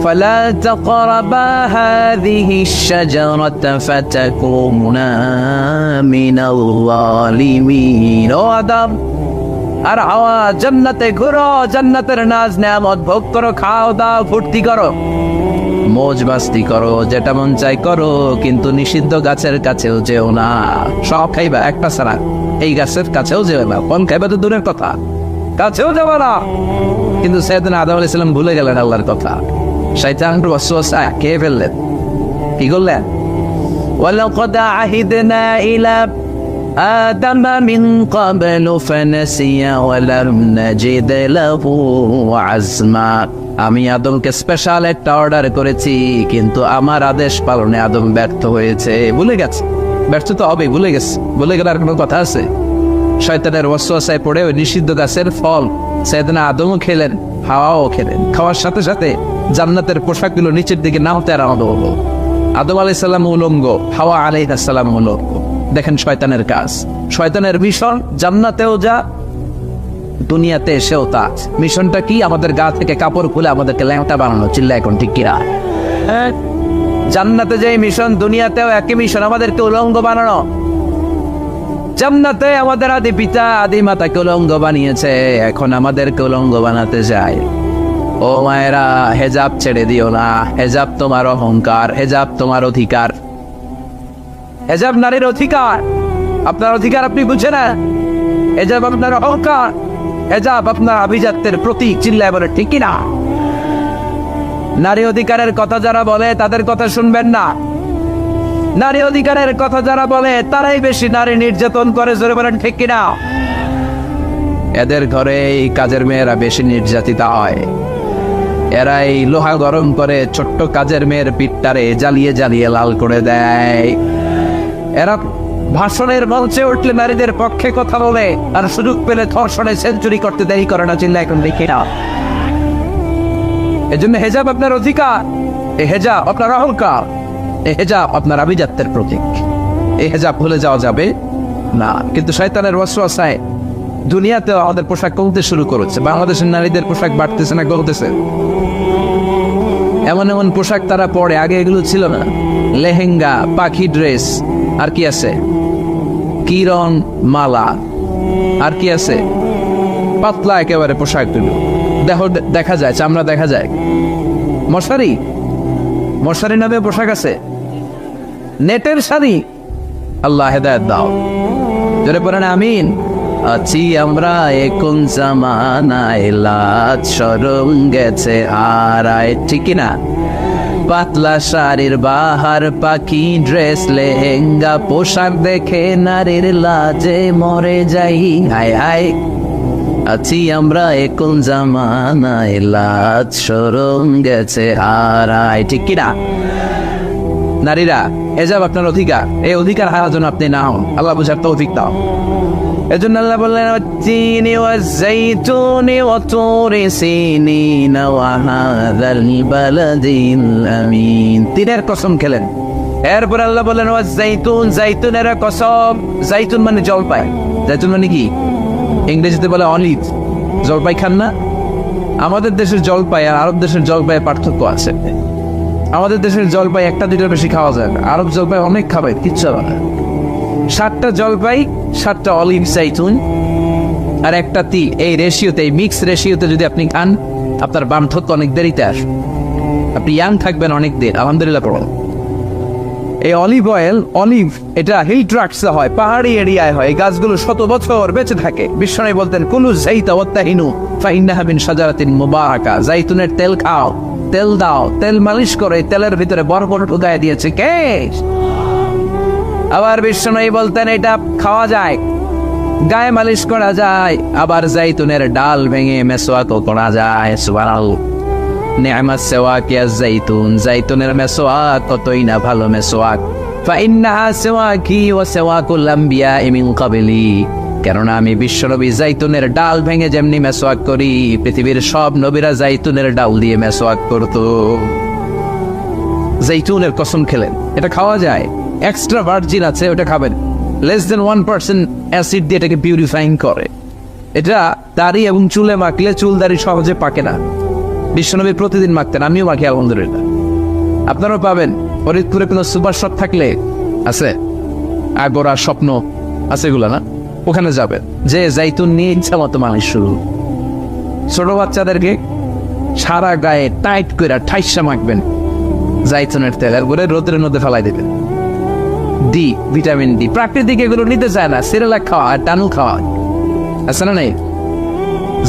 فلا تقربا هذه الشجرة فتكونا من الظالمين ও আদম আর হাওয়া জান্নাতে ঘুরো, জান্নাতের নাজ নেয়ামত ভোগ করো, খাও দাও, ফুর্তি করো, মৌজ মাস্তি করো, যেটা মন চাই করো, কিন্তু নিষিদ্ধ গাছের কাছেও যেও না। সব খাইবা একটা ছাড়া, এই গাছের কাছেও যেও না। কোন খাইবা তো দূরের কথা, কাছেও যাবে না। কিন্তু সাইয়েদনা আদম আলাইহিস সালাম ভুলে গেলেন আল্লাহর কথা। শয়তানের ওয়াসওয়াসা খেয়ে ফেললেন। কি করলেন? ওয়ালাকাদ আহিদনা ইলা আদম মিন ক্বাবলু ফানাসিয়া ওয়া লাম নাজিদ লাহু আযমা। আমি আদমকে স্পেশাল একটা অর্ডার করেছি, কিন্তু আমার আদেশ পালনে আদম ব্যর্থ হয়েছে। ভুলে গেছে, ব্যর্থ তো হবেই, ভুলে গেছে। ভুলে গেলে আর কোনো কথা আছে? শয়তানের ওয়াসওয়াসায় পড়ে ওই নিষিদ্ধ গাছের ফল সাইয়েদনা আদমও খেলেন, হাওয়াও খেলেন। খাওয়ার সাথে সাথে জান্নাতের পোশাকগুলো নিচের দিকে নামতে আরম্ভ হলো। আদম আলাইহিস সালাম উলঙ্গ, হাওয়া আলাইহিস সালাম উলঙ্গ। দেখেন শয়তানের কাজ, শয়তানের মিশন জান্নাতেও যা, দুনিয়াতে এসেও তা। মিশনটা কি? আমাদের গা থেকে কাপড় খুলে আমাদেরকে ল্যাংটা বানানো। চিল্লা এখন ঠিক কিনা? জান্নাতে যে মিশন, দুনিয়াতেও একই মিশন, আমাদেরকে উলঙ্গ বানানো। জান্নাতে আমাদের আদি পিতা আদি মাতাকে উলঙ্গ বানিয়েছে, এখন আমাদেরকে উলঙ্গ বানাতে যায়। ও মায়েরা, হেজাব ছেড়ে দিও না। হেজাব তোমার অহংকার, হেজাব তোমার অধিকার। হেজাব নারীর অধিকার, আপনার অধিকার আপনি বুঝে না। হেজাব আপনার অহংকার, হেজাব আপনার আভিজাত্যের প্রতীক। চিল্লায় বলে ঠিক কিনা? নারী অধিকারের কথা যারা বলে তাদের কথা শুনবেন না। নারী অধিকারের কথা যারা বলে তারাই বেশি নারী নির্যাতন করে। জোরে বলেন ঠিক কিনা? এদের ঘরে এই কাজের মেয়েরা বেশি নির্যাতিতা হয়। এরাই লোহা গরম করে ছোট্ট কাজের মেয়ের পিঠটারে জ্বালিয়ে জ্বালিয়ে লাল করে দেয়। এরা ভাষণের মঞ্চে উঠলে নারীদের পক্ষে কথা বলে, আর সুযোগ পেলে ধর্ষণে সেঞ্চুরি করতে দেরি করে না। চিল্লা এখন দেখি না। এজন্য হেজাব আপনার অধিকার, এই হেজাব আপনার অহংকার, এই হেজাব আপনার আভিজাত্যের প্রতীক। এই হেজাব ভুলে যাওয়া যাবে না। কিন্তু শয়তানের ওয়াসওয়াসায় দুনিয়াতেও আমাদের পোশাক কমতে শুরু করেছে। বাংলাদেশের নারীদের পোশাক বাড়তেছে না কমতেছে? এমন এমন পোশাক তারা পরে, আগে এগুলো ছিল না। লেহেঙ্গা, পাখি ড্রেস, আর কি আছে? কিরণ মালা, আর কি আছে? পাতলা একেবারে পোশাকগুলো দেখা যায়, চামড়া দেখা যায়। মশারি, মশারি নামে পোশাক আছে। নেটের শাড়ি। আল্লাহ হেদায়েত দাও। জোরে পড়েন আমিন। আছি আমরা এখন জামানায়, লাজ শরম গেছে হারায়। ঠিক না? পাতলা শাড়ির বাহার, পাখি ড্রেস, লেহেঙ্গা পোশাক দেখে নারীর লাজে মরে যাই। হায় হায়, আছি আমরা এখন জামানায়, লাজ শরম গেছে হারায়। ঠিক কিনা? নারীরা, হেজাব আপনার অধিকার। এই অধিকার হারার জন্য আপনি না হন। আল্লাহ বুঝার তৌফিক দাও। এজন্য আল্লাহ বললেন ওয়াত-তিনি ওয়াজ-যাইতুনি ওয়া তুরি সিনিন ওয়া হাযাল বালাদিল আমিন। তিনের কসম খেলেন। এরপর আল্লাহ বললেন ওয়াজ-যাইতুন, যাইতুনের কসম। যাইতুন মানে জলপাই। যাইতুন মানে কি? ইংরেজিতে বলে অলিভ। জলপাই খান না? আমাদের দেশের জলপাই আর আরব দেশের জলপাইয়ের পার্থক্য আছে। আমাদের দেশের জলপাই একটা দুইটার বেশি খাওয়া যায় না। আরব জলপাই অনেক খাবাই, কিচ্ছু হবে না। 7টা জলপাই, 7টা অলিভ জাইতুন আর একটা তিল, এই রেশিওতে, এই মিক্স রেশিওতে যদি আপনি খান, আপনার বার্ধক্য অনেক দেরিতে আসবে। আপনি ইয়াং থাকবেন অনেক দিন। আলহামদুলিল্লাহ পড়ুন। এই অলিভ অয়েল, অলিভ এটা হিল ট্রাক্টসে হয়, পাহাড়ি এরিয়ায় হয়। এই গাছগুলো শত বছর বেঁচে থাকে। বিশ্বনবী বলতেন কুলু যাইতা ওয়াত্তাহিনু ফাইন্নাহা মিন শাজারাতিন মুবারাকা। জাইতুনের তেল খাও, তেল দাও, তেল মালিশ করে তেলের ভিতরে বরকত ঢুকায় দিয়েছে কে? আবার বিশ্বনবী বলতেন এটা খাওয়া যায়, গায়ে মালিশ করা যায়। আবার জাইতুনের ডাল ভেঙে মেসওয়াকও করা যায়। সুবহানাল্লাহ। নি'মাস সিওয়াক ইয়া জাইতুন, জাইতুনের মেসওয়াক কতই না ভালো মেসওয়াক। ফাইন্নাহা সিওয়াকি ওয়া সিওয়াকুল আমবিয়া মিন ক্বাবলি। কেননা আমি বিশ্বনবী জাইতুনের ডাল ভেঙে যেমনি মেসওয়াক করি, পৃথিবীর সব নবীরা জাইতুনের ডাল দিয়ে মেসওয়াক করত। জাইতুনের কসম খেলেন। এটা খাওয়া যায়। এক্সট্রা ভার্জিন আছে, ওটা খাবেন। লেস দেন 1% অ্যাসিড দিয়ে এটাকে পিউরিফাইং করে। এটা দাড়ি এবং চুলে মাখলে চুল দাড়ি সহজে পাকে না। বিশ্বনবী প্রতিদিন মাখতেন, আমিও মাখি আলহামদুলিল্লাহ। আপনারাও পাবেন। ফরিদপুরে কোনো সুপার শপ থাকলে আছে, আগোরা স্বপ্ন আছে, এগুলো না, ওখানে যাবেন, যে জাইতুন নিয়ে ইচ্ছা মতো মানুষ শুরু। ছোট বাচ্চাদেরকে সারা গায়ে টাইট করে ঠাইসা মাখবেন জাইতুনের তেল, এরপরে রোদের মধ্যে ফেলাই দেবেন। ডি, ভিটামিন ডি, প্রাকৃতিক এগুলো নিতে চায় না, সিরেলাক খাওয়া আর টানুল খাওয়া আছে না নাই।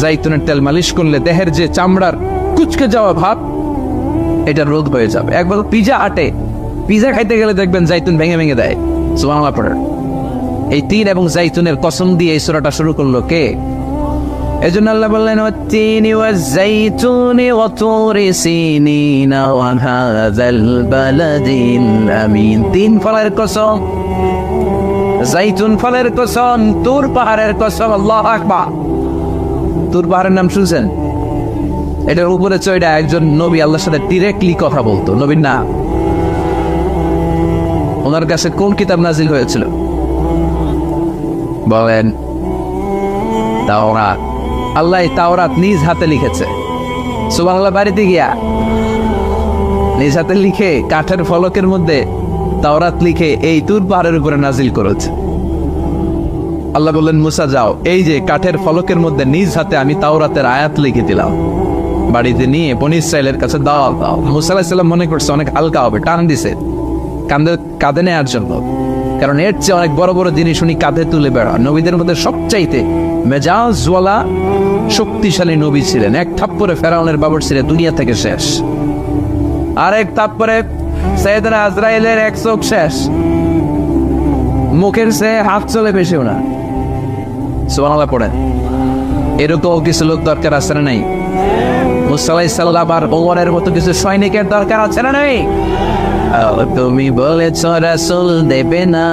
জাইতুনের তেল মালিশ করলে দেহের যে চামড়ার কুচকে যাওয়া ভাব, এটা রোধ হয়ে যাবে। একবার পিজা হাটে পিজা খাইতে গেলে দেখবেন জাইতুন ভেঙে ভেঙে দেয়। সুবহানাল্লাহ পড়েন। এই তিন এবং জাইতুনের কসম দিয়ে এই সূরাটা শুরু করলো কে? এজন্য আল্লাহ বললেন ওয়াত-তিনি ওয়াজ-জাইতুনি ওয়া তুরি সিনিনা ওয়া হাযাল বালাদিল আমিন। তিন ফলের কসম, জাইতুন ফলের কসম, তুর পাহাড়ের কসম। আল্লাহু আকবার। তুর পাহাড়ের নাম শুনছেন? এটার উপরে চড়া একজন নবী আল্লাহর সাথে ডিরেক্টলি কথা বলতো। নবীর না, ওনার কাছে কোন কিতাব নাজিল হয়েছিল বলেন? তাওরাত। আল্লাহ তাওরাত নিজ হাতে লিখেছে। সুবহানাল্লাহ। বাড়িতে গিয়া নিজ হাতে লিখে কাঠের ফলকের মধ্যে তাওরাত লিখে এই তুর পাহাড়ের উপরে নাজিল করেছে। আল্লাহ বললেন মুসা যাও, এই যে কাঠের ফলকের মধ্যে নিজ হাতে আমি তাওরাতের আয়াত লিখে দিলাম, বাড়িতে নিয়ে বনী ইসরাইলের কাছে দাও দাও। মুসা আলাইহিস সালাম মনে করছে অনেক হালকা হবে, টান দিছে কাঁধে নেওয়ার জন্য, কারণ এর চেয়ে অনেক বড় বড় জিনিস উনি কাঁধে তুলে বেড়ান। নবীদের মধ্যে সবচাইতে মেজাজওয়ালা শক্তিশালী নবী ছিলেন। এক থাপ্পড়ে ফেরাউনের বাবরচিরে দুনিয়া থেকে শেষ, আর এক থাপ্পড়ে সাইয়েদনা আজরাইলের এক চোখ শেষ। মুখের সে হাত চলে বেশিও না। সুবহানাল্লাহ পড়েন। এরকম কিছু লোক দরকার আছে না নাই? মুসা আলাইহিস সালাম আর ওমরের মতো কিছু সৈনিকের দরকার আছে না নাই? তুমি বলেছ রাসূল দেবে না,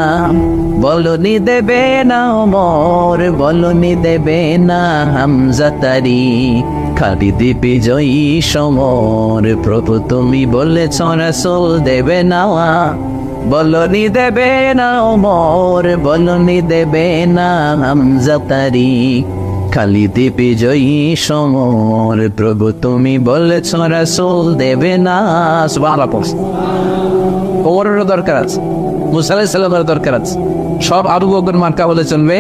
বলনি দেবে না ওমর, বলনি দেবে না হামজা তারি, খালিদ বিজয়ী সমর। প্রভু তুমি বলেছ রাসূল দেবে না, বলনি দেবে না ওমর, বলনি দেবে না হামজা তারি, খালিদ বিজয়ী সমর। প্রভু তুমি বলেছ রাসূল দেবে না। সুবহানাল্লাহ। ওমরেরও দরকার আছে, মুসা আলাইহিস সালামের দরকার আছে। সব আবু বকর মার্কা বলে চলবে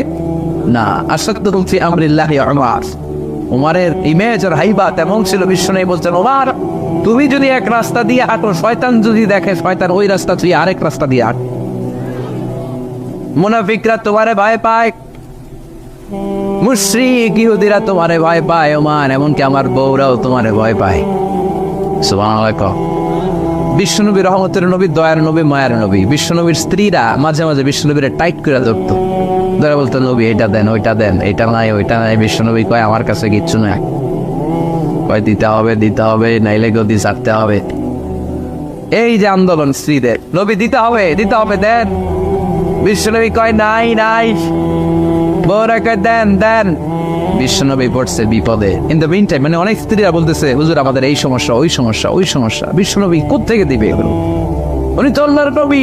না। আশাদুকুম ফি আমরিল্লাহি উমর। উমরের ইমেজ আর হাইবাত এমন ছিল, বিশ্বনবী বলছেন ওমর তুমি যদি এক রাস্তা দিয়ে হাঁটো, শয়তান যদি দেখে, শয়তান ওই রাস্তা তুই আরেক রাস্তা দিয়ে হাঁট। মুনাফিকরা তোমারে ভয় পায়, মুশরিক ইহুদিরা তোমারে ভয় পায় ওমান, এমনকি আমার বউরাও তোমারে ভয় পায়। সুবহানাল্লাহ। বিশ্বনবী রহমতের নবী, দয়ার নবী, মায়ার নবী। বিশ্বনবীর স্ত্রীরা মাঝে মাঝে বিশ্বনবীরে টাইট করে ধরতো, ধরে বলতো নবী এটা দেন, ওইটা দেন, এটা নাই, ওইটা নাই। বিশ্বনবী কয় আমার কাছে কিচ্ছু নাই, কয় দিতে হবে, দিতে হবে, নাইলে গদি ছাড়তে হবে। এই যে আন্দোলন স্ত্রীদের, নবী দিতে হবে, দিতে হবে, দেন। বিশ্বনবী কয় নাই নাই, বউরা কয় দেন দেন। বিশ্বনবী পড়ছে বিপদে। ইন দ্য মিন টাইম, মানে অনেক স্ত্রীরা বলতেছে হুজুর আমাদের এই সমস্যা, ওই সমস্যা, ওই সমস্যা। বিশ্বনবী কোত্থেকে দিবে এগুলো? উনি তো আল্লাহর নবী,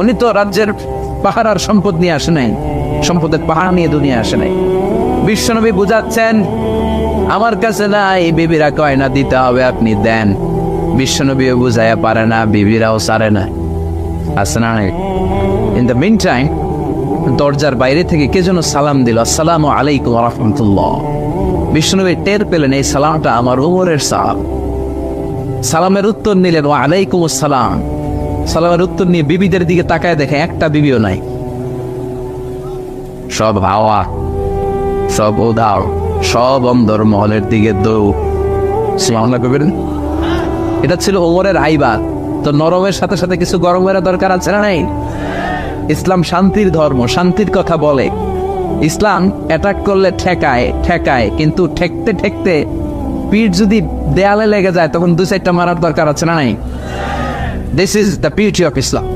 উনি তো রাজ্যের পাহাড় আর সম্পদ নিয়ে আসে নাই, সম্পদের পাহাড় নিয়ে দুনিয়া আসে নাই। বিশ্বনবী বুঝাচ্ছেন আমার কাছে নাই, বিবিরা কয় না দিতে হবে, আপনি দেন। বিশ্বনবীও বুঝাইয়া পারে না, বিবিরাও সারে না, আছে না? ইন দ্য মিন টাইম দরজার বাইরে থেকে কে যেন সালাম দিল, আসসালামু আলাইকুম ওয়া রাহমাতুল্লাহ। বিশ্বনবী টের পেলেন এই সালামটা আমার ওমরের সালাম। সালামের উত্তর নিলেন ওয়া আলাইকুম আসসালাম। সালামের উত্তর নিয়ে বিবিদের দিকে তাকায় দেখে একটা বিবিও নাই, সব হাওয়া, সব উদাও, সব অন্দর মহলের দিকে দৌড়। সুবহানাল্লাহ কইবেন। এটা ছিল ওমরের আইবাত। তো নরমের সাথে সাথে কিছু গরমের দরকার আছে না নাই? ইসলাম শান্তির ধর্ম, শান্তির কথা বলে। ইসলাম অ্যাটাক করলে ঠেকায় ঠেকায়, কিন্তু ঠেকতে ঠেকতে পিঠ যদি দেয়ালে লেগে যায় তখন 2-4টা মারার দরকার আছে না নাই? This is the beauty of Islam.